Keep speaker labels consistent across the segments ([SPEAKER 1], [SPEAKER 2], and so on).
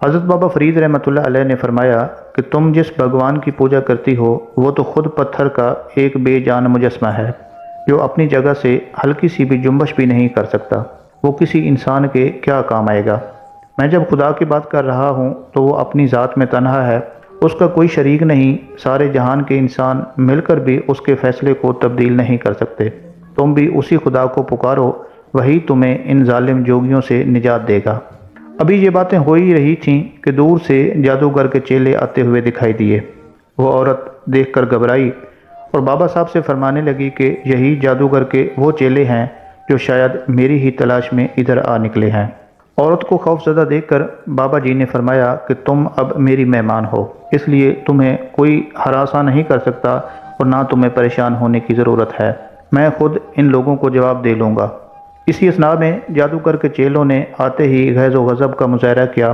[SPEAKER 1] حضرت بابا فرید رحمۃ اللہ علیہ نے فرمایا کہ تم جس بھگوان کی پوجا کرتی ہو وہ تو خود پتھر کا ایک بے جان مجسمہ ہے جو اپنی جگہ سے ہلکی سی بھی جنبش بھی نہیں کر سکتا، وہ کسی انسان کے کیا کام آئے گا؟ میں جب خدا کی بات کر رہا ہوں تو وہ اپنی ذات میں تنہا ہے، اس کا کوئی شریک نہیں، سارے جہان کے انسان مل کر بھی اس کے فیصلے کو تبدیل نہیں کر سکتے۔ تم بھی اسی خدا کو پکارو، وہی تمہیں ان ظالم جوگیوں سے نجات دے گا۔ ابھی یہ باتیں ہو ہی رہی تھیں کہ دور سے جادوگر کے چیلے آتے ہوئے دکھائی دیے۔ وہ عورت دیکھ کر گھبرائی اور بابا صاحب سے فرمانے لگی کہ یہی جادوگر کے وہ چیلے ہیں جو شاید میری ہی تلاش میں ادھر آ نکلے ہیں۔ عورت کو خوف زدہ دیکھ کر بابا جی نے فرمایا کہ تم اب میری مہمان ہو، اس لیے تمہیں کوئی ہراساں نہیں کر سکتا اور نہ تمہیں پریشان ہونے کی ضرورت ہے، میں خود ان لوگوں کو جواب دے لوں گا۔ اسی اثناء میں جادوگر کے چیلوں نے آتے ہی غیظ و غضب کا مظاہرہ کیا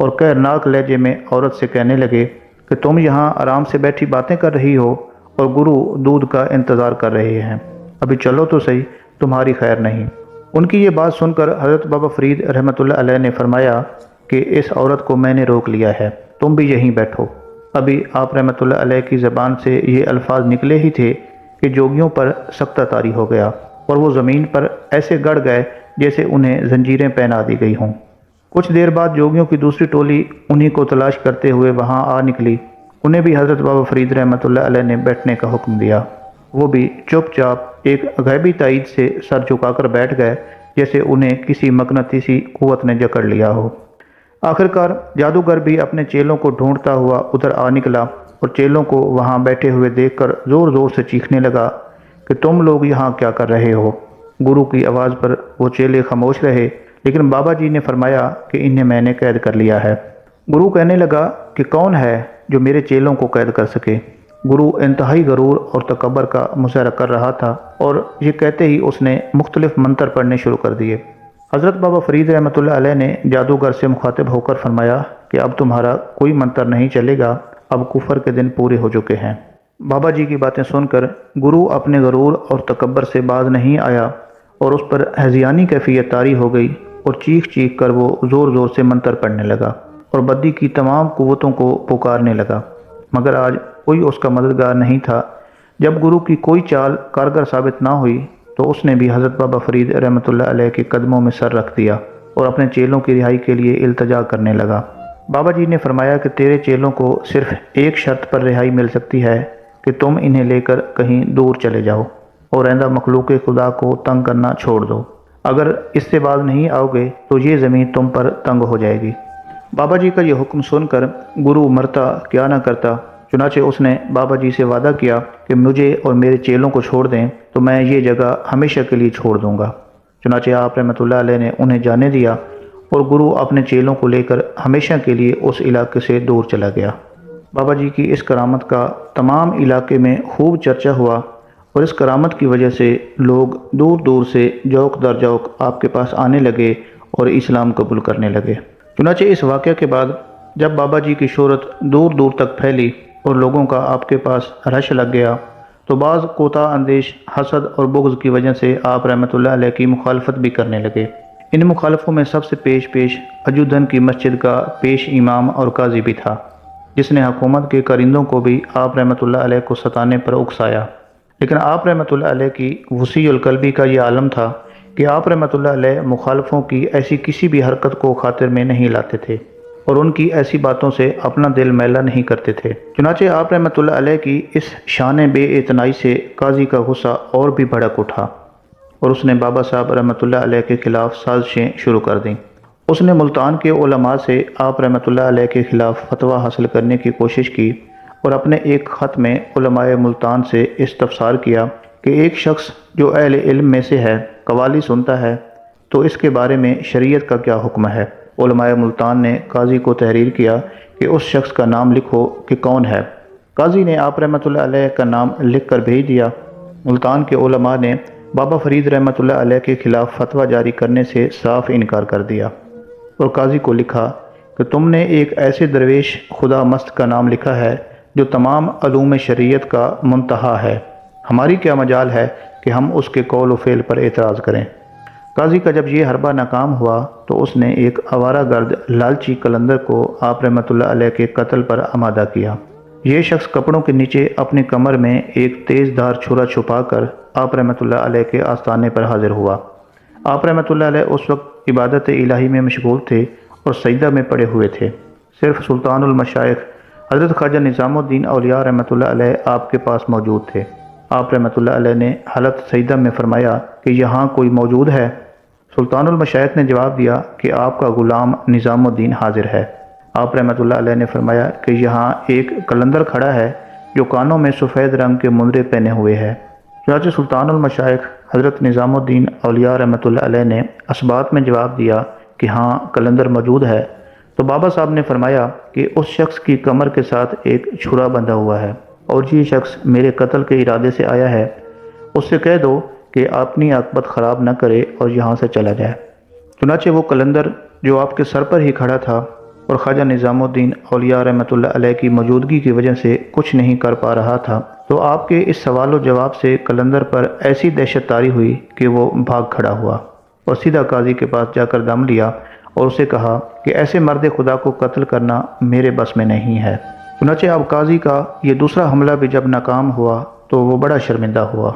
[SPEAKER 1] اور قہرناک لہجے میں عورت سے کہنے لگے کہ تم یہاں آرام سے بیٹھی باتیں کر رہی ہو اور گرو دودھ کا انتظار کر رہے ہیں، ابھی چلو تو صحیح، تمہاری خیر نہیں۔ ان کی یہ بات سن کر حضرت بابا فرید رحمۃ اللہ علیہ نے فرمایا کہ اس عورت کو میں نے روک لیا ہے، تم بھی یہیں بیٹھو۔ ابھی آپ رحمۃ اللہ علیہ کی زبان سے یہ الفاظ نکلے ہی تھے کہ جوگیوں پر سختہ طاری ہو گیا اور وہ زمین پر ایسے گڑ گئے جیسے انہیں زنجیریں پہنا دی گئی ہوں۔ کچھ دیر بعد جوگیوں کی دوسری ٹولی انہی کو تلاش کرتے ہوئے وہاں آ نکلی، انہیں بھی حضرت بابا فرید رحمۃ اللہ علیہ نے بیٹھنے کا حکم دیا۔ وہ بھی چپ چاپ ایک غیبی تائید سے سر جھکا کر بیٹھ گئے جیسے انہیں کسی مقناطیسی قوت نے جکڑ لیا ہو۔ آخرکار جادوگر بھی اپنے چیلوں کو ڈھونڈتا ہوا ادھر آ نکلا اور چیلوں کو وہاں بیٹھے ہوئے دیکھ کر زور زور سے چیخنے لگا کہ تم لوگ یہاں کیا کر رہے ہو؟ گرو کی آواز پر وہ چیلے خاموش رہے، لیکن بابا جی نے فرمایا کہ انہیں میں نے قید کر لیا ہے۔ گرو کہنے لگا کہ کون ہے جو میرے چیلوں کو قید کر سکے؟ گرو انتہائی غرور اور تکبر کا مظاہرہ کر رہا تھا اور یہ کہتے ہی اس نے مختلف منتر پڑھنے شروع کر دیے۔ حضرت بابا فرید رحمۃ اللہ علیہ نے جادوگر سے مخاطب ہو کر فرمایا کہ اب تمہارا کوئی منتر نہیں چلے گا، اب کفر کے دن پورے ہو چکے ہیں۔ بابا جی کی باتیں سن کر گرو اپنے غرور اور تکبر سے باز نہیں آیا اور اس پر ہذیانی کیفیت طاری ہو گئی اور چیخ چیخ کر وہ زور زور سے منتر پڑھنے لگا اور بدی کی تمام قوتوں کو پکارنے لگا، مگر آج کوئی اس کا مددگار نہیں تھا۔ جب گرو کی کوئی چال کارگر ثابت نہ ہوئی تو اس نے بھی حضرت بابا فرید رحمۃ اللہ علیہ کے قدموں میں سر رکھ دیا اور اپنے چیلوں کی رہائی کے لیے التجا کرنے لگا۔ بابا جی نے فرمایا کہ تیرے چیلوں کو صرف ایک شرط پر رہائی مل سکتی ہے کہ تم انہیں لے کر کہیں دور چلے جاؤ اور آئندہ مخلوق خدا کو تنگ کرنا چھوڑ دو، اگر اس سے باز نہیں آؤ گے تو یہ زمین تم پر تنگ ہو جائے گی۔ بابا جی کا یہ حکم سن کر گرو مرتا کیا نہ کرتا، چنانچہ اس نے بابا جی سے وعدہ کیا کہ مجھے اور میرے چیلوں کو چھوڑ دیں تو میں یہ جگہ ہمیشہ کے لیے چھوڑ دوں گا۔ چنانچہ آپ رحمۃ اللہ علیہ نے انہیں جانے دیا اور گرو اپنے چیلوں کو لے کر ہمیشہ کے لیے اس علاقے سے دور چلا گیا۔ بابا جی کی اس کرامت کا تمام علاقے میں خوب چرچا ہوا اور اس کرامت کی وجہ سے لوگ دور دور سے جوق در جوق آپ کے پاس آنے لگے اور اسلام قبول کرنے لگے۔ چنانچہ اس واقعہ کے بعد جب بابا جی کی شہرت دور دور تک پھیلی اور لوگوں کا آپ کے پاس رش لگ گیا تو بعض کوتاہ اندیش حسد اور بغض کی وجہ سے آپ رحمۃ اللہ علیہ کی مخالفت بھی کرنے لگے۔ ان مخالفوں میں سب سے پیش عجودھن کی مسجد کا پیش امام اور قاضی بھی تھا، جس نے حکومت کے کرندوں کو بھی آپ رحمۃ اللہ علیہ کو ستانے پر اکسایا، لیکن آپ رحمۃ اللہ علیہ کی وسیع القلبی کا یہ عالم تھا کہ آپ رحمۃ اللہ علیہ مخالفوں کی ایسی کسی بھی حرکت کو خاطر میں نہیں لاتے تھے اور ان کی ایسی باتوں سے اپنا دل میلا نہیں کرتے تھے۔ چنانچہ آپ رحمۃ اللہ علیہ کی اس شان بے اعتنائی سے قاضی کا غصہ اور بھی بھڑک اٹھا اور اس نے بابا صاحب رحمۃ اللہ علیہ کے خلاف سازشیں شروع کر دیں۔ اس نے ملتان کے علماء سے آپ رحمۃ اللہ علیہ کے خلاف فتویٰ حاصل کرنے کی کوشش کی اور اپنے ایک خط میں علماء ملتان سے استفسار کیا کہ ایک شخص جو اہل علم میں سے ہے قوالی سنتا ہے تو اس کے بارے میں شریعت کا کیا حکم ہے۔ علماء ملتان نے قاضی کو تحریر کیا کہ اس شخص کا نام لکھو کہ کون ہے۔ قاضی نے آپ رحمۃ اللہ علیہ کا نام لکھ کر بھیج دیا۔ ملتان کے علماء نے بابا فرید رحمۃ اللہ علیہ کے خلاف فتویٰ جاری کرنے سے صاف انکار کر دیا اور قاضی کو لکھا کہ تم نے ایک ایسے درویش خدا مست کا نام لکھا ہے جو تمام علوم شریعت کا منتہا ہے، ہماری کیا مجال ہے کہ ہم اس کے قول و فعل پر اعتراض کریں۔ قاضی کا جب یہ حربہ ناکام ہوا تو اس نے ایک آوارہ گرد لالچی قلندر کو آپ رحمۃ اللہ علیہ کے قتل پر آمادہ کیا۔ یہ شخص کپڑوں کے نیچے اپنی کمر میں ایک تیز دھار چھرا چھپا کر آپ رحمۃ اللہ علیہ کے آستانے پر حاضر ہوا۔ آپ رحمۃ اللہ علیہ اس وقت عبادت الہی میں مشغول تھے اور سجدہ میں پڑے ہوئے تھے۔ صرف سلطان المشائخ حضرت خواجہ نظام الدین اولیاء رحمۃ اللہ علیہ آپ کے پاس موجود تھے۔ آپ رحمۃ اللہ علیہ نے حالت سجدہ میں فرمایا کہ یہاں کوئی موجود ہے؟ سلطان المشائخ نے جواب دیا کہ آپ کا غلام نظام الدین حاضر ہے۔ آپ رحمۃ اللہ علیہ نے فرمایا کہ یہاں ایک قلندر کھڑا ہے جو کانوں میں سفید رنگ کے مندرے پہنے ہوئے ہے۔ چنانچہ سلطان المشائخ حضرت نظام الدین اولیاء رحمۃ اللہ علیہ نے اسبات میں جواب دیا کہ ہاں قلندر موجود ہے۔ تو بابا صاحب نے فرمایا کہ اس شخص کی کمر کے ساتھ ایک چھرا بندھا ہوا ہے اور یہ شخص میرے قتل کے ارادے سے آیا ہے، اس سے کہہ دو کہ اپنی عاقبت خراب نہ کرے اور یہاں سے چلا جائے۔ چنانچہ وہ قلندر جو آپ کے سر پر ہی کھڑا تھا اور خواجہ نظام الدین اولیاء رحمۃ اللہ علیہ کی موجودگی کی وجہ سے کچھ نہیں کر پا رہا تھا، تو آپ کے اس سوال و جواب سے قلندر پر ایسی دہشت طاری ہوئی کہ وہ بھاگ کھڑا ہوا اور سیدھا قاضی کے پاس جا کر دم لیا اور اسے کہا کہ ایسے مرد خدا کو قتل کرنا میرے بس میں نہیں ہے۔ چنانچہ اب قاضی کا یہ دوسرا حملہ بھی جب ناکام ہوا تو وہ بڑا شرمندہ ہوا۔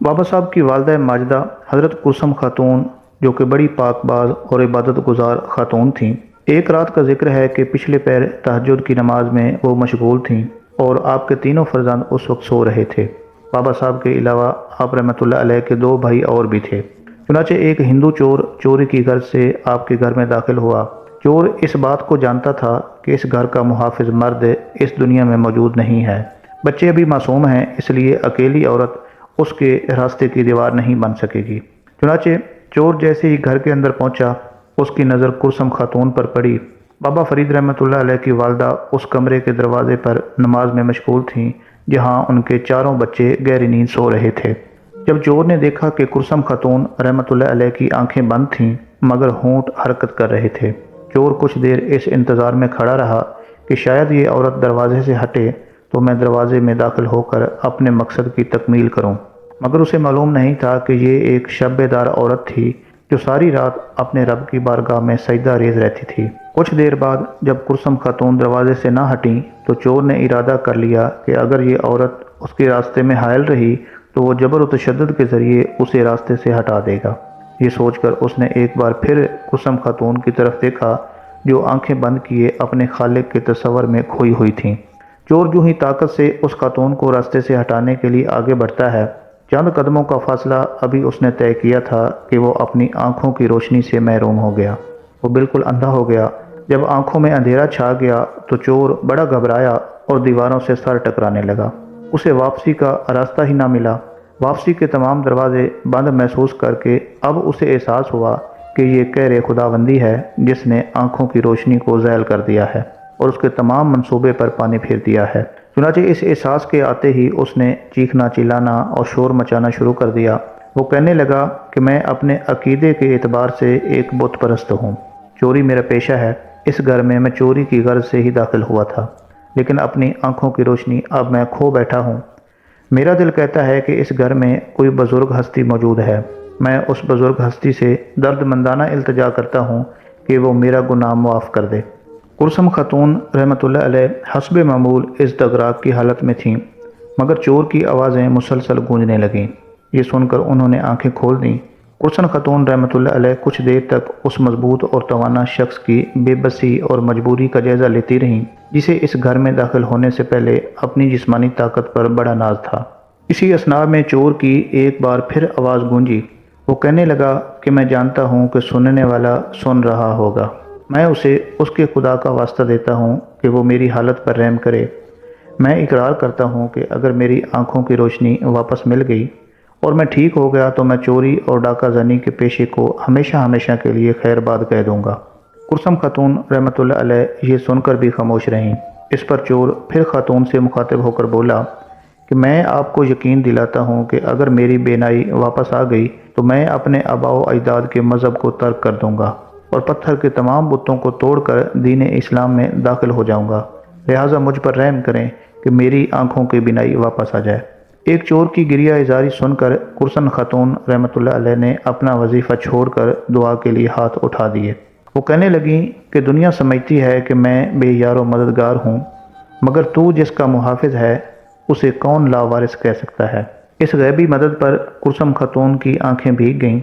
[SPEAKER 1] بابا صاحب کی والدہ ماجدہ حضرت کلثم خاتون جو کہ بڑی پاک باز اور عبادت گزار خاتون تھیں، ایک رات کا ذکر ہے کہ پچھلے پیر تہجد کی نماز میں وہ مشغول تھیں اور آپ کے تینوں فرزند اس وقت سو رہے تھے۔ بابا صاحب کے علاوہ آپ رحمۃ اللہ علیہ کے 2 بھائی اور بھی تھے۔ چنانچہ ایک ہندو چور چوری کی غرض سے آپ کے گھر میں داخل ہوا۔ چور اس بات کو جانتا تھا کہ اس گھر کا محافظ مرد اس دنیا میں موجود نہیں ہے۔ بچے ابھی معصوم ہیں، اس لیے اکیلی عورت اس کے راستے کی دیوار نہیں بن سکے گی۔ چنانچہ چور جیسے ہی گھر کے اندر پہنچا، اس کی نظر کلثم خاتون پر پڑی۔ بابا فرید رحمۃ اللہ علیہ کی والدہ اس کمرے کے دروازے پر نماز میں مشغول تھیں جہاں ان کے 4 بچے گہری نیند سو رہے تھے۔ جب چور نے دیکھا کہ کلثم خاتون رحمۃ اللہ علیہ کی آنکھیں بند تھیں مگر ہونٹ حرکت کر رہے تھے، چور کچھ دیر اس انتظار میں کھڑا رہا کہ شاید یہ عورت دروازے سے ہٹے تو میں دروازے میں داخل ہو کر اپنے مقصد کی تکمیل کروں، مگر اسے معلوم نہیں تھا کہ یہ ایک شب بیدار عورت تھی جو ساری رات اپنے رب کی بارگاہ میں سجدہ ریز رہتی تھی۔ کچھ دیر بعد جب کلثم خاتون دروازے سے نہ ہٹیں تو چور نے ارادہ کر لیا کہ اگر یہ عورت اس کے راستے میں حائل رہی تو وہ جبر و تشدد کے ذریعے اسے راستے سے ہٹا دے گا۔ یہ سوچ کر اس نے ایک بار پھر کلثم خاتون کی طرف دیکھا جو آنکھیں بند کیے اپنے خالق کے تصور میں کھوئی ہوئی تھیں۔ چور جو ہی طاقت سے اس خاتون کو راستے سے ہٹانے کے لیے آگے بڑھتا ہے، چند قدموں کا فاصلہ ابھی اس نے طے کیا تھا کہ وہ اپنی آنکھوں کی روشنی سے محروم ہو گیا۔ وہ بالکل اندھا ہو گیا۔ جب آنکھوں میں اندھیرا چھا گیا تو چور بڑا گھبرایا اور دیواروں سے سر ٹکرانے لگا۔ اسے واپسی کا راستہ ہی نہ ملا۔ واپسی کے تمام دروازے بند محسوس کر کے اب اسے احساس ہوا کہ یہ قہر خداوندی ہے جس نے آنکھوں کی روشنی کو زائل کر دیا ہے اور اس کے تمام منصوبے پر پانی پھیر دیا ہے۔ چنانچہ اس احساس کے آتے ہی اس نے چیخنا چلانا اور شور مچانا شروع کر دیا۔ وہ کہنے لگا کہ میں اپنے عقیدے کے اعتبار سے ایک بت پرست ہوں، چوری میرا پیشہ ہے، اس گھر میں میں چوری کی غرض سے ہی داخل ہوا تھا، لیکن اپنی آنکھوں کی روشنی اب میں کھو بیٹھا ہوں۔ میرا دل کہتا ہے کہ اس گھر میں کوئی بزرگ ہستی موجود ہے، میں اس بزرگ ہستی سے درد مندانہ التجا کرتا ہوں کہ وہ میرا گناہ معاف کر دے۔ کلثم خاتون رحمۃ اللہ علیہ حسب معمول اس دگراگ کی حالت میں تھیں، مگر چور کی آوازیں مسلسل گونجنے لگیں۔ یہ سن کر انہوں نے آنکھیں کھول دیں۔ کلثم خاتون رحمۃ اللہ علیہ کچھ دیر تک اس مضبوط اور توانا شخص کی بے بسی اور مجبوری کا جائزہ لیتی رہیں جسے اس گھر میں داخل ہونے سے پہلے اپنی جسمانی طاقت پر بڑا ناز تھا۔ اسی اثناء میں چور کی ایک بار پھر آواز گونجی۔ وہ کہنے لگا کہ میں جانتا ہوں کہ سننے والا سن رہا ہوگا، میں اسے اس کے خدا کا واسطہ دیتا ہوں کہ وہ میری حالت پر رحم کرے۔ میں اقرار کرتا ہوں کہ اگر میری آنکھوں کی روشنی واپس مل گئی اور میں ٹھیک ہو گیا تو میں چوری اور ڈاکہ زنی کے پیشے کو ہمیشہ ہمیشہ کے لیے خیر باد کہہ دوں گا۔ کلثم خاتون رحمۃ اللہ علیہ یہ سن کر بھی خاموش رہیں۔ اس پر چور پھر خاتون سے مخاطب ہو کر بولا کہ میں آپ کو یقین دلاتا ہوں کہ اگر میری بینائی واپس آ گئی تو میں اپنے آباء و اجداد کے مذہب کو ترک کر دوں گا اور پتھر کے تمام بتوں کو توڑ کر دین اسلام میں داخل ہو جاؤں گا، لہٰذا مجھ پر رحم کریں کہ میری آنکھوں کی بینائی واپس آ جائے۔ ایک چور کی گریہ ازاری سن کر کرسن خاتون رحمۃ اللہ علیہ نے اپنا وظیفہ چھوڑ کر دعا کے لیے ہاتھ اٹھا دیے۔ وہ کہنے لگیں کہ دنیا سمجھتی ہے کہ میں بے یار و مددگار ہوں، مگر تو جس کا محافظ ہے اسے کون لاوارث کہہ سکتا ہے۔ اس غیبی مدد پر کرسن خاتون کی آنکھیں بھیگ گئیں۔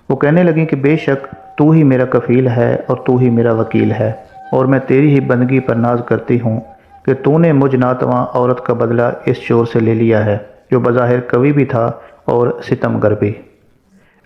[SPEAKER 1] وہ کہنے لگیں کہ بے شک تو ہی میرا کفیل ہے اور تو ہی میرا وکیل ہے، اور میں تیری ہی بندگی پر ناز کرتی ہوں کہ تو نے مجھ ناتواں عورت کا بدلہ اس چور سے لے لیا ہے جو بظاہر قوی بھی تھا اور ستم گر بھی۔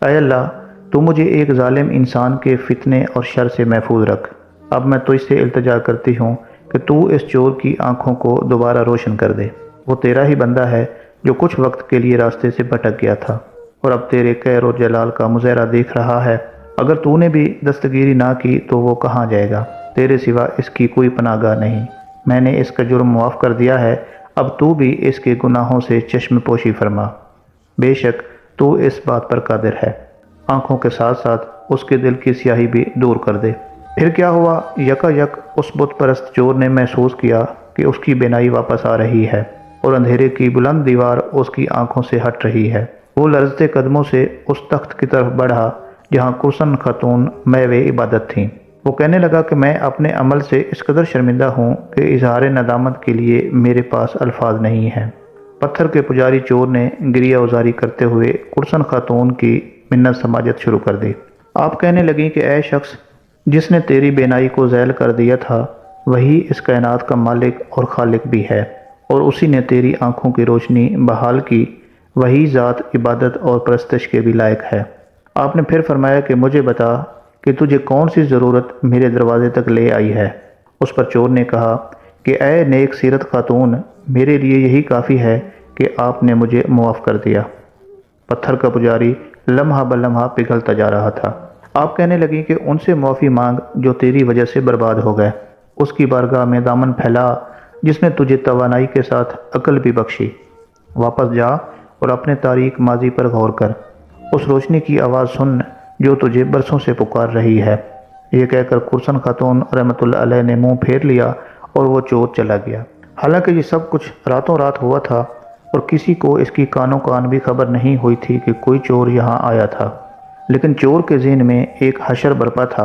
[SPEAKER 1] اے اللہ، تو مجھے ایک ظالم انسان کے فتنے اور شر سے محفوظ رکھ۔ اب میں تجھ سے التجا کرتی ہوں کہ تو اس چور کی آنکھوں کو دوبارہ روشن کر دے۔ وہ تیرا ہی بندہ ہے جو کچھ وقت کے لیے راستے سے بھٹک گیا تھا اور اب تیرے قہر و جلال کا مظاہرہ دیکھ رہا ہے۔ اگر تو نے بھی دستگیری نہ کی تو وہ کہاں جائے گا؟ تیرے سوا اس کی کوئی پناہ گاہ نہیں۔ میں نے اس کا جرم معاف کر دیا ہے، اب تو بھی اس کے گناہوں سے چشم پوشی فرما۔ بے شک تو اس بات پر قادر ہے، آنکھوں کے ساتھ ساتھ اس کے دل کی سیاہی بھی دور کر دے۔ پھر کیا ہوا؟ یکا یک اس بت پرست چور نے محسوس کیا کہ اس کی بینائی واپس آ رہی ہے اور اندھیرے کی بلند دیوار اس کی آنکھوں سے ہٹ رہی ہے۔ وہ لرزتے قدموں سے اس تخت کی طرف بڑھا جہاں کرسن خاتون محو عبادت تھیں۔ وہ کہنے لگا کہ میں اپنے عمل سے اس قدر شرمندہ ہوں کہ اظہار ندامت کے لیے میرے پاس الفاظ نہیں ہیں۔ پتھر کے پجاری چور نے گریہ ازاری کرتے ہوئے کرسن خاتون کی منت سماجت شروع کر دی۔ آپ کہنے لگیں کہ اے شخص، جس نے تیری بینائی کو ذیل کر دیا تھا وہی اس کائنات کا مالک اور خالق بھی ہے، اور اسی نے تیری آنکھوں کی روشنی بحال کی، وہی ذات عبادت اور پرستش کے بھی لائق ہے۔ آپ نے پھر فرمایا کہ مجھے بتا کہ تجھے کون سی ضرورت میرے دروازے تک لے آئی ہے؟ اس پر چور نے کہا کہ اے نیک سیرت خاتون، میرے لیے یہی کافی ہے کہ آپ نے مجھے معاف کر دیا۔ پتھر کا پجاری لمحہ بلمحہ پگھلتا جا رہا تھا۔ آپ کہنے لگیں کہ ان سے معافی مانگ جو تیری وجہ سے برباد ہو گئے، اس کی بارگاہ میں دامن پھیلا جس نے تجھے توانائی کے ساتھ عقل بھی بخشی۔ واپس جا اور اپنے تاریک ماضی پر غور کر، اس روشنی کی آواز سن جو تجھے برسوں سے پکار رہی ہے۔ یہ کہہ کر کرسن خاتون رحمۃ اللہ علیہ نے منہ پھیر لیا اور وہ چور چلا گیا۔ حالانکہ یہ سب کچھ راتوں رات ہوا تھا اور کسی کو اس کی کانوں کان بھی خبر نہیں ہوئی تھی کہ کوئی چور یہاں آیا تھا، لیکن چور کے ذہن میں ایک حشر برپا تھا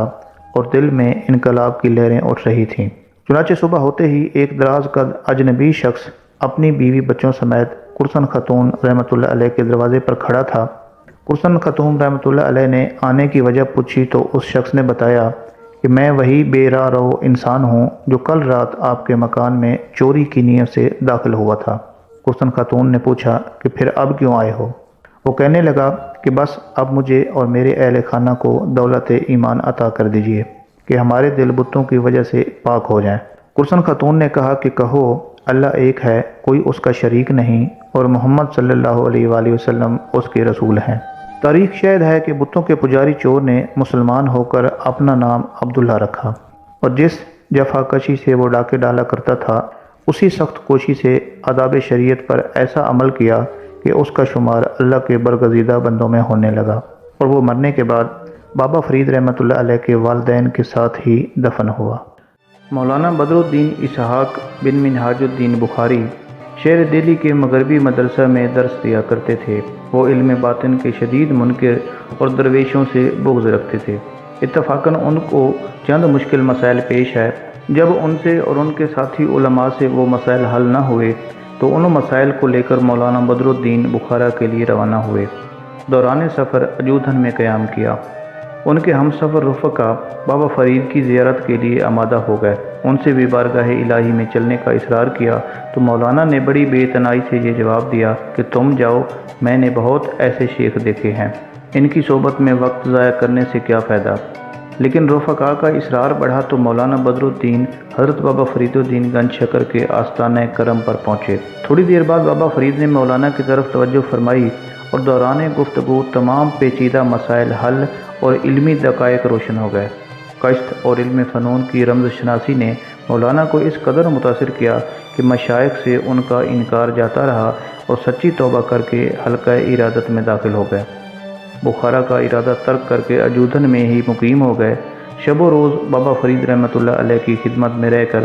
[SPEAKER 1] اور دل میں انقلاب کی لہریں اٹھ رہی تھیں۔ چنانچہ صبح ہوتے ہی ایک دراز قد اجنبی شخص اپنی بیوی بچوں سمیت کرسن خاتون رحمۃ اللہ علیہ کے دروازے پر کھڑا تھا۔ کرسن خاتون رحمۃ اللہ علیہ نے آنے کی وجہ پوچھی تو اس شخص نے بتایا کہ میں وہی بے راہ رو انسان ہوں جو کل رات آپ کے مکان میں چوری کی نیت سے داخل ہوا تھا۔ کرسن خاتون نے پوچھا کہ پھر اب کیوں آئے ہو؟ وہ کہنے لگا کہ بس اب مجھے اور میرے اہل خانہ کو دولت ایمان عطا کر دیجیے کہ ہمارے دل بتوں کی وجہ سے پاک ہو جائیں۔ کرسن خاتون نے کہا کہ کہو اللہ ایک ہے، کوئی اس کا شریک نہیں، اور محمد صلی اللہ علیہ وآلہ وسلم اس کے رسول ہیں۔ تاریخ شاہد ہے کہ بتوں کے پجاری چور نے مسلمان ہو کر اپنا نام عبداللہ رکھا، اور جس جفا کشی سے وہ ڈاکے ڈالا کرتا تھا اسی سخت کوشی سے آداب شریعت پر ایسا عمل کیا کہ اس کا شمار اللہ کے برگزیدہ بندوں میں ہونے لگا، اور وہ مرنے کے بعد بابا فرید رحمۃ اللہ علیہ کے والدین کے ساتھ ہی دفن ہوا۔ مولانا بدر الدین اسحاق بن منہاج الدین بخاری شہر دہلی کے مغربی مدرسہ میں درس دیا کرتے تھے۔ وہ علم باطن کے شدید منکر اور درویشوں سے بغض رکھتے تھے۔ اتفاقاً ان کو چند مشکل مسائل پیش ہے۔ جب ان سے اور ان کے ساتھی علماء سے وہ مسائل حل نہ ہوئے تو ان مسائل کو لے کر مولانا بدر الدین بخارا کے لیے روانہ ہوئے۔ دوران سفر اجودھن میں قیام کیا۔ ان کے ہم سفر رفقا بابا فرید کی زیارت کے لیے آمادہ ہو گئے۔ ان سے بھی بارگاہ الہی میں چلنے کا اصرار کیا تو مولانا نے بڑی بے اعتنائی سے یہ جواب دیا کہ تم جاؤ، میں نے بہت ایسے شیخ دیکھے ہیں، ان کی صحبت میں وقت ضائع کرنے سے کیا فائدہ۔ لیکن رفقا کا اصرار بڑھا تو مولانا بدر الدین حضرت بابا فرید الدین گنج شکر کے آستانہ کرم پر پہنچے۔ تھوڑی دیر بعد بابا فرید نے مولانا کی طرف توجہ فرمائی اور دوران گفتگو تمام پیچیدہ مسائل حل اور علمی دقائق روشن ہو گئے۔ کشت اور علم فنون کی رمز شناسی نے مولانا کو اس قدر متاثر کیا کہ مشائخ سے ان کا انکار جاتا رہا اور سچی توبہ کر کے حلقہ ارادت میں داخل ہو گئے۔ بخارا کا ارادہ ترک کر کے اجودھن میں ہی مقیم ہو گئے۔ شب و روز بابا فرید رحمۃ اللہ علیہ کی خدمت میں رہ کر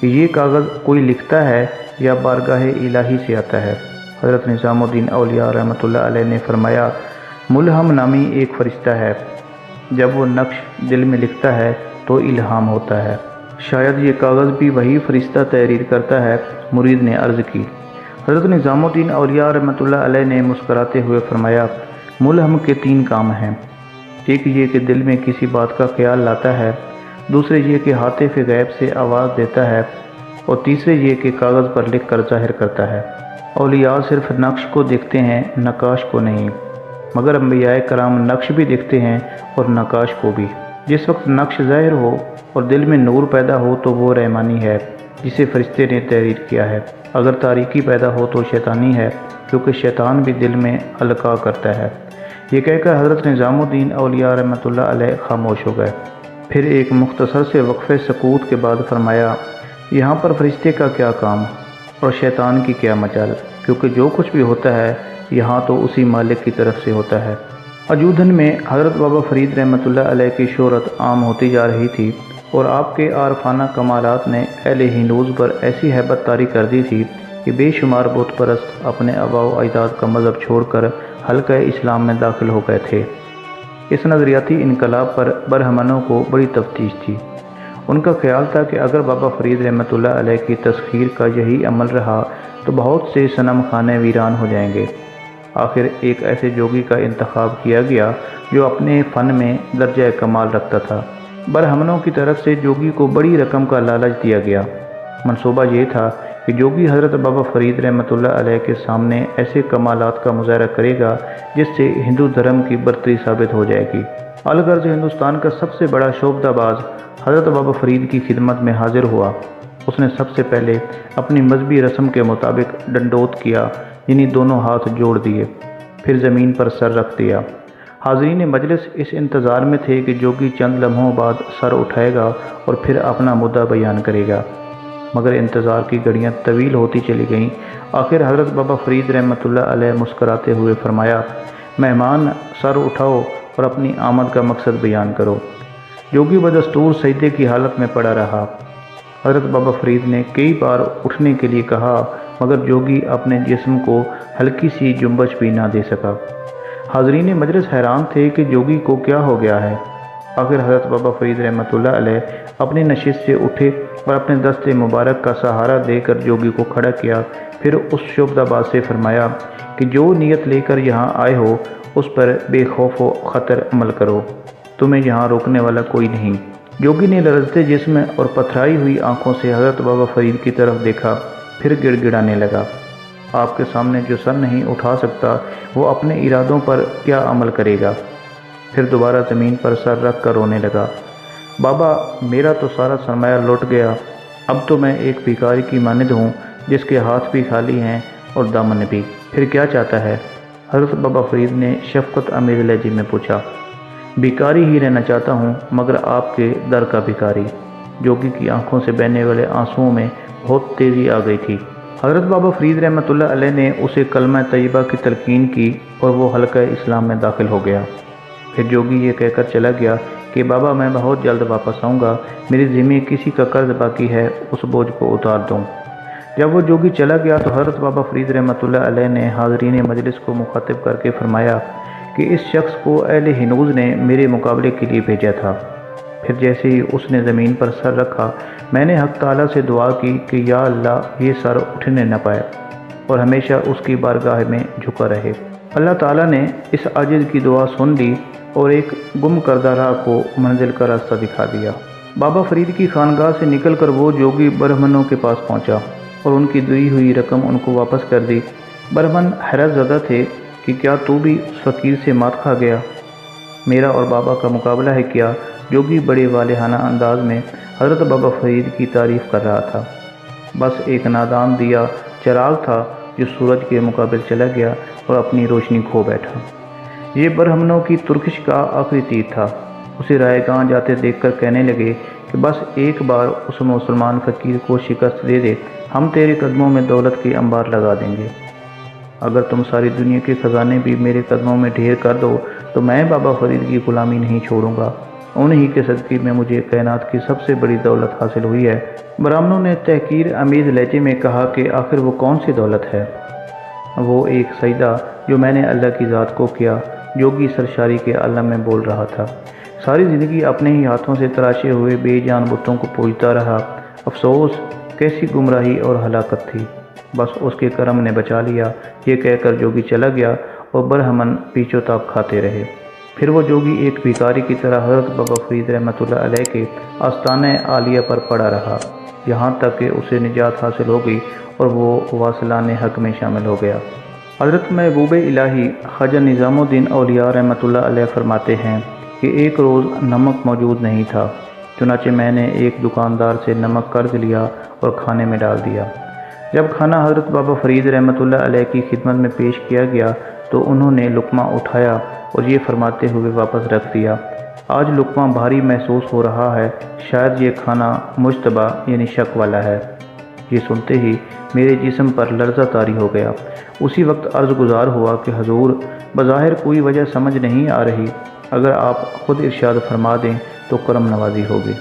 [SPEAKER 1] کہ یہ کاغذ کوئی لکھتا ہے یا بارگاہ الہی سے آتا ہے؟ حضرت نظام الدین اولیاء رحمۃ اللہ علیہ نے فرمایا، ملہم نامی ایک فرشتہ ہے، جب وہ نقش دل میں لکھتا ہے تو الہام ہوتا ہے۔ شاید یہ کاغذ بھی وہی فرشتہ تحریر کرتا ہے۔ مرید نے عرض کی۔ حضرت نظام الدین اولیاء رحمۃ اللہ علیہ نے مسکراتے ہوئے فرمایا، ملہم کے 3 کام ہیں۔ ایک یہ کہ دل میں کسی بات کا خیال لاتا ہے، دوسرے یہ کہ ہاتف غیب سے آواز دیتا ہے، اور تیسرے یہ کہ کاغذ پر لکھ کر ظاہر کرتا ہے۔ اولیاء صرف نقش کو دیکھتے ہیں، نقاش کو نہیں، مگر انبیاء کرام نقش بھی دیکھتے ہیں اور نقاش کو بھی۔ جس وقت نقش ظاہر ہو اور دل میں نور پیدا ہو تو وہ رحمانی ہے جسے فرشتے نے تحریر کیا ہے، اگر تاریکی پیدا ہو تو شیطانی ہے، کیونکہ شیطان بھی دل میں القاء کرتا ہے۔ یہ کہہ کر حضرت نظام الدین اولیاء رحمۃ اللہ علیہ خاموش ہو گئے۔ پھر ایک مختصر سے وقفے سکوت کے بعد فرمایا، یہاں پر فرشتے کا کیا کام اور شیطان کی کیا مجال، کیونکہ جو کچھ بھی ہوتا ہے یہاں تو اسی مالک کی طرف سے ہوتا ہے۔ اجودھن میں حضرت بابا فرید رحمۃ اللہ علیہ کی شہرت عام ہوتی جا رہی تھی، اور آپ کے عارفانہ کمالات نے اہل ہندوز پر ایسی ہیبت طاری کر دی تھی کہ بے شمار بت پرست اپنے آباء و اجداد کا مذہب چھوڑ کر حلقہ اسلام میں داخل ہو گئے تھے۔ اس نظریاتی انقلاب پر برہمنوں کو بڑی تفتیش تھی۔ ان کا خیال تھا کہ اگر بابا فرید رحمۃ اللہ علیہ کی تسخیر کا یہی عمل رہا تو بہت سے صنم خانے ویران ہو جائیں گے۔ آخر ایک ایسے جوگی کا انتخاب کیا گیا جو اپنے فن میں درجہ کمال رکھتا تھا۔ برہمنوں کی طرف سے جوگی کو بڑی رقم کا لالچ دیا گیا۔ منصوبہ یہ تھا کہ جوگی حضرت بابا فرید رحمۃ اللہ علیہ کے سامنے ایسے کمالات کا مظاہرہ کرے گا جس سے ہندو دھرم کی برتری ثابت ہو جائے گی۔ الغرض ہندوستان کا سب سے بڑا شعبدہ باز حضرت بابا فرید کی خدمت میں حاضر ہوا۔ اس نے سب سے پہلے اپنی مذہبی رسم کے مطابق ڈنڈوت کیا، یعنی دونوں ہاتھ جوڑ دیے، پھر زمین پر سر رکھ دیا۔ حاضرین مجلس اس انتظار میں تھے کہ جوگی چند لمحوں بعد سر اٹھائے گا اور پھر اپنا مدعا بیان کرے گا، مگر انتظار کی گھڑیاں طویل ہوتی چلی گئیں۔ آخر حضرت بابا فرید رحمۃ اللہ علیہ مسکراتے ہوئے فرمایا، مہمان سر اٹھاؤ اور اپنی آمد کا مقصد بیان کرو۔ جوگی بدستور سجدے کی حالت میں پڑا رہا۔ حضرت بابا فرید نے کئی بار اٹھنے کے لیے کہا، مگر جوگی اپنے جسم کو ہلکی سی جنبش بھی نہ دے سکا۔ حاضرین مجلس حیران تھے کہ جوگی کو کیا ہو گیا ہے۔ آخر حضرت بابا فرید رحمۃ اللہ علیہ اپنی نشست سے اٹھے اور اپنے دست مبارک کا سہارا دے کر جوگی کو کھڑا کیا۔ پھر اس شعبدہ باز سے فرمایا کہ جو نیت لے کر یہاں آئے ہو اس پر بے خوف و خطر عمل کرو، تمہیں یہاں روکنے والا کوئی نہیں۔ جوگی نے لرزتے جسم اور پتھرائی ہوئی آنکھوں سے حضرت بابا فرید کی طرف دیکھا، پھر گڑ گڑانے لگا۔ آپ کے سامنے جو سر نہیں اٹھا سکتا وہ اپنے ارادوں پر کیا عمل کرے گا؟ پھر دوبارہ زمین پر سر رکھ کر رونے لگا۔ بابا، میرا تو سارا سرمایہ لوٹ گیا، اب تو میں ایک بھکاری کی مانند ہوں جس کے ہاتھ بھی خالی ہیں اور دامن بھی۔ پھر کیا چاہتا ہے؟ حضرت بابا فرید نے شفقت آمیز لہجے میں پوچھا۔ بھکاری ہی رہنا چاہتا ہوں، مگر آپ کے در کا بھکاری۔ جوگی کی آنکھوں سے بہنے والے آنسوؤں میں بہت تیزی آ گئی تھی۔ حضرت بابا فرید رحمۃ اللہ علیہ نے اسے کلمہ طیبہ کی تلقین کی اور وہ حلقہ اسلام میں داخل ہو گیا۔ پھر جوگی یہ کہہ کر چلا گیا کہ بابا میں بہت جلد واپس آؤں گا، میری ذمہ کسی کا قرض باقی ہے، اس بوجھ کو اتار دوں۔ جب وہ جوگی چلا گیا تو حضرت بابا فرید رحمۃ اللہ علیہ نے حاضرین مجلس کو مخاطب کر کے فرمایا کہ اس شخص کو اہل ہنوز نے میرے مقابلے کے لیے بھیجا تھا۔ پھر جیسے ہی اس نے زمین پر سر رکھا، میں نے حق تعالیٰ سے دعا کی کہ یا اللہ یہ سر اٹھنے نہ پائے اور ہمیشہ اس کی بارگاہ میں جھکا رہے۔ اللہ تعالیٰ نے اس عاجز کی دعا سن لی اور ایک گم کردہ راہ کو منزل کا راستہ دکھا دیا۔ بابا فرید کی خانقاہ سے نکل کر وہ جوگی برہمنوں کے پاس پہنچا اور ان کی دی ہوئی رقم ان کو واپس کر دی۔ برہمن حیرت زدہ تھے کہ کیا تو بھی اس فقیر سے مات کھا گیا؟ میرا اور بابا کا مقابلہ ہے کیا؟ جوگی بڑے والہانہ انداز میں حضرت بابا فرید کی تعریف کر رہا تھا۔ بس ایک نادان دیا چراغ تھا جو سورج کے مقابل چلا گیا اور اپنی روشنی کھو بیٹھا۔ یہ برہمنوں کی ترکش کا آخری تیر تھا۔ اسے رائے گاں جاتے دیکھ کر کہنے لگے کہ بس ایک بار اس مسلمان فقیر کو شکست دے دے، ہم تیرے قدموں میں دولت کے انبار لگا دیں گے۔ اگر تم ساری دنیا کے خزانے بھی میرے قدموں میں ڈھیر کر دو تو میں بابا فرید کی غلامی نہیں چھوڑوں گا۔ انہی کے صدقے میں مجھے کائنات کی سب سے بڑی دولت حاصل ہوئی ہے۔ برہمنوں نے تحقیر امیز لہجے میں کہا کہ آخر وہ کون سی دولت ہے؟ وہ ایک سجدہ جو میں نے اللہ کی ذات کو کیا، جوگی سرشاری کے عالم میں بول رہا تھا۔ ساری زندگی اپنے ہی ہاتھوں سے تراشے ہوئے بے جان بتوں کو پوجتا رہا۔ افسوس، کیسی گمراہی اور ہلاکت تھی! بس اس کے کرم نے بچا لیا، یہ کہہ کر جوگی چلا گیا اور برہمن پیچو تاپ کھاتے رہے۔ پھر وہ جوگی ایک بھکاری کی طرح حضرت بابا فرید رحمۃ اللہ علیہ کے آستانہ عالیہ پر پڑا رہا، یہاں تک کہ اسے نجات حاصل ہو گئی اور وہ واصلان حق میں شامل ہو گیا۔ حضرت محبوب الہی خواجہ نظام الدین اولیاء رحمۃ اللہ علیہ فرماتے ہیں کہ ایک روز نمک موجود نہیں تھا، چنانچہ میں نے ایک دکاندار سے نمک قرض لیا اور کھانے میں ڈال دیا۔ جب کھانا حضرت بابا فرید رحمۃ اللہ علیہ کی خدمت میں پیش کیا گیا تو انہوں نے لقمہ اٹھایا اور یہ فرماتے ہوئے واپس رکھ دیا، آج لقمہ بھاری محسوس ہو رہا ہے، شاید یہ کھانا مشتبہ یعنی شک والا ہے۔ یہ سنتے ہی میرے جسم پر لرزہ طاری ہو گیا۔ اسی وقت عرض گزار ہوا کہ حضور، بظاہر کوئی وجہ سمجھ نہیں آ رہی، اگر آپ خود ارشاد فرما دیں تو کرم نوازی ہوگی۔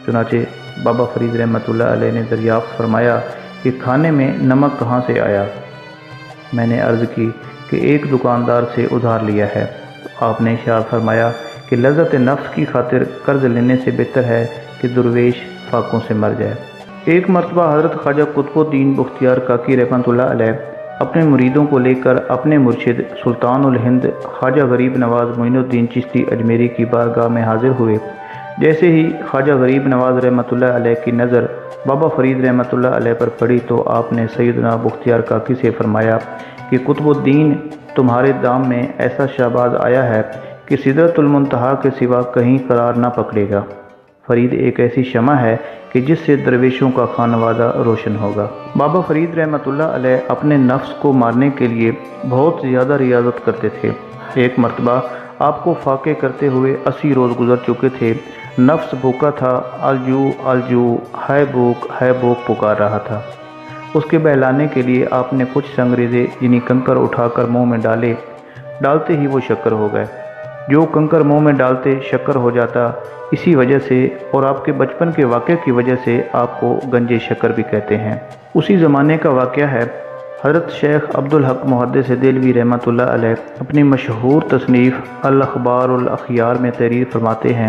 [SPEAKER 1] چنانچہ بابا فرید رحمۃ اللہ علیہ نے دریافت فرمایا کہ کھانے میں نمک کہاں سے آیا؟ میں نے عرض کی کہ ایک دکاندار سے ادھار لیا ہے۔ تو آپ نے ارشاد فرمایا کہ لذت نفس کی خاطر قرض لینے سے بہتر ہے کہ درویش فاقوں سے مر جائے۔ ایک مرتبہ حضرت خواجہ قطب الدین بختیار کاکی رحمۃ اللہ علیہ اپنے مریدوں کو لے کر اپنے مرشد سلطان الہند خواجہ غریب نواز معین الدین چشتی اجمیری کی بارگاہ میں حاضر ہوئے۔ جیسے ہی خواجہ غریب نواز رحمۃ اللہ علیہ کی نظر بابا فرید رحمۃ اللہ علیہ پر پڑی تو آپ نے سیدنا بختیار کاکی سے فرمایا کہ قطب الدین، تمہارے دام میں ایسا شہباز آیا ہے کہ سدرۃ المنتہا کے سوا کہیں قرار نہ پکڑے گا۔ فرید ایک ایسی شمع ہے کہ جس سے درویشوں کا خانوادہ روشن ہوگا۔ بابا فرید رحمۃ اللہ علیہ اپنے نفس کو مارنے کے لیے بہت زیادہ ریاضت کرتے تھے۔ ایک مرتبہ آپ کو فاقے کرتے ہوئے 80 روز گزر چکے تھے، نفس بھوکا تھا، الجو الجو ہے بھوک پکار رہا تھا۔ اس کے بہلانے کے لیے آپ نے کچھ سنگریزے یعنی کنکر اٹھا کر منہ میں ڈالتے ہی وہ شکر ہو گئے۔ جو کنکر منہ میں ڈالتے شکر ہو جاتا، اسی وجہ سے اور آپ کے بچپن کے واقعے کی وجہ سے آپ کو گنج شکر بھی کہتے ہیں۔ اسی زمانے کا واقعہ ہے۔ حضرت شیخ عبدالحق محدث دہلوی رحمۃ اللہ علیہ اپنی مشہور تصنیف الاخبار الاخیار میں تحریر فرماتے ہیں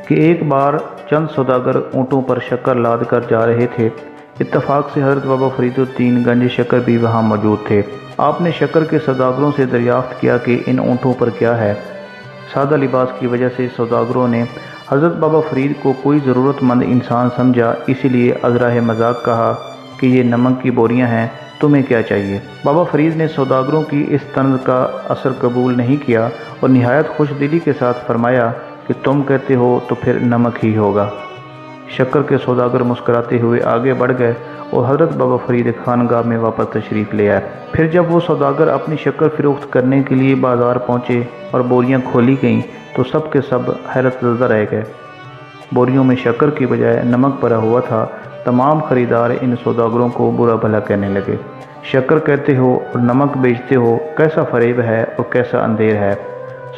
[SPEAKER 1] کہ ایک بار چند سوداگر اونٹوں پر شکر لاد کر جا رہے تھے۔ اتفاق سے حضرت بابا فرید الدین گنج شکر بھی وہاں موجود تھے۔ آپ نے شکر کے سوداگروں سے دریافت کیا کہ ان اونٹوں پر کیا ہے۔ سادہ لباس کی وجہ سے سوداگروں نے حضرت بابا فرید کو کوئی ضرورت مند انسان سمجھا، اسی لیے ازراہ مذاق کہا کہ یہ نمک کی بوریاں ہیں، تمہیں کیا چاہیے؟ بابا فرید نے سوداگروں کی اس طنز کا اثر قبول نہیں کیا اور نہایت خوش دلی کے ساتھ فرمایا کہ تم کہتے ہو تو پھر نمک ہی ہوگا۔ شکر کے سوداگر مسکراتے ہوئے آگے بڑھ گئے اور حضرت بابا فرید خانگاہ میں واپس تشریف لے آئے۔ پھر جب وہ سوداگر اپنی شکر فروخت کرنے کے لیے بازار پہنچے اور بوریاں کھولی گئیں تو سب کے سب حیرت زدہ رہ گئے۔ بوریوں میں شکر کی بجائے نمک بھرا ہوا تھا۔ تمام خریدار ان سوداگروں کو برا بھلا کہنے لگے۔ شکر کہتے ہو اور نمک بیچتے ہو، کیسا فریب ہے اور کیسا اندھیر ہے۔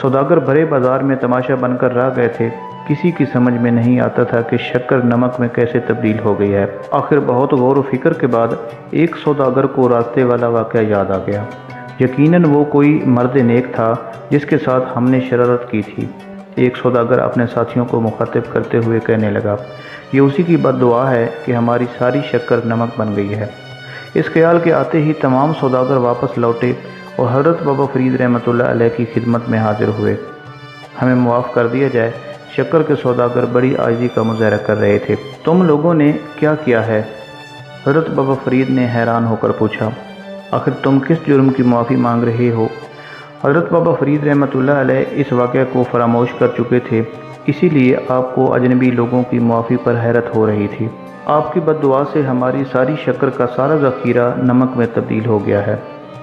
[SPEAKER 1] سوداگر بھرے بازار میں تماشا بن کر رہ گئے تھے۔ کسی کی سمجھ میں نہیں آتا تھا کہ شکر نمک میں کیسے تبدیل ہو گئی ہے۔ آخر بہت غور و فکر کے بعد ایک سوداگر کو راستے والا واقعہ یاد آ گیا۔ یقیناً وہ کوئی مرد نیک تھا جس کے ساتھ ہم نے شرارت کی تھی۔ ایک سوداگر اپنے ساتھیوں کو مخاطب کرتے ہوئے کہنے لگا، یہ اسی کی بد دعا ہے کہ ہماری ساری شکر نمک بن گئی ہے۔ اس خیال کے آتے ہی تمام سوداگر واپس لوٹے اور حضرت بابا فرید رحمۃ اللہ علیہ کی خدمت میں حاضر ہوئے۔ ہمیں معاف کر دیا جائے، شکر کے سوداگر بڑی عاجزی کا مظاہرہ کر رہے تھے۔ تم لوگوں نے کیا کیا ہے؟ حضرت بابا فرید نے حیران ہو کر پوچھا، آخر تم کس جرم کی معافی مانگ رہے ہو؟ حضرت بابا فرید رحمۃ اللہ علیہ اس واقعہ کو فراموش کر چکے تھے، اسی لیے آپ کو اجنبی لوگوں کی معافی پر حیرت ہو رہی تھی۔ آپ کی بد دعا سے ہماری ساری شکر کا سارا ذخیرہ نمک میں تبدیل ہو گیا ہے۔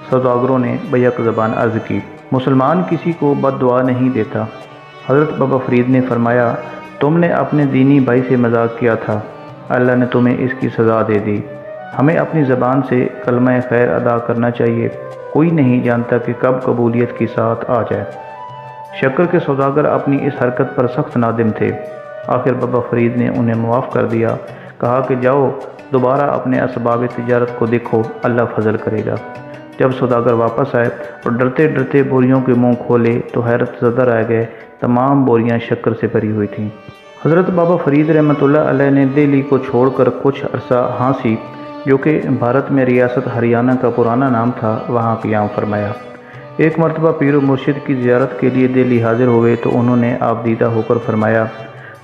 [SPEAKER 1] سوداگروں نے بیک زبان عرض کی، مسلمان کسی کو بد دعا نہیں دیتا۔ حضرت بابا فرید نے فرمایا، تم نے اپنے دینی بھائی سے مذاق کیا تھا، اللہ نے تمہیں اس کی سزا دے دی۔ ہمیں اپنی زبان سے کلمہ خیر ادا کرنا چاہیے، کوئی نہیں جانتا کہ کب قبولیت کی ساتھ آ جائے۔ شکر کے سوداگر اپنی اس حرکت پر سخت نادم تھے۔ آخر بابا فرید نے انہیں معاف کر دیا، کہا کہ جاؤ دوبارہ اپنے اسباب تجارت کو دیکھو، اللہ فضل کرے گا۔ جب سوداگر واپس آئے اور ڈرتے ڈرتے بوریوں کے منہ کھولے تو حیرت زدہ رہ گئے، تمام بوریاں شکر سے بھری ہوئی تھیں۔ حضرت بابا فرید رحمۃ اللہ علیہ نے دہلی کو چھوڑ کر کچھ عرصہ ہانسی، جو کہ بھارت میں ریاست ہریانہ کا پرانا نام تھا، وہاں قیام فرمایا۔ ایک مرتبہ پیر و مرشد کی زیارت کے لیے دہلی حاضر ہوئے تو انہوں نے آپ دیدہ ہو کر فرمایا،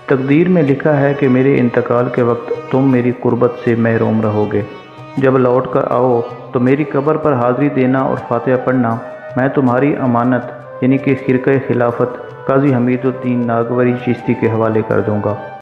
[SPEAKER 1] تقدیر میں لکھا ہے کہ میرے انتقال کے وقت تم میری قربت سے محروم رہو گے۔ جب لوٹ کر آؤ تو میری قبر پر حاضری دینا اور فاتحہ پڑھنا، میں تمہاری امانت یعنی کہ خرقہ خلافت قاضی حمید الدین ناگوری چشتی کے حوالے کر دوں گا۔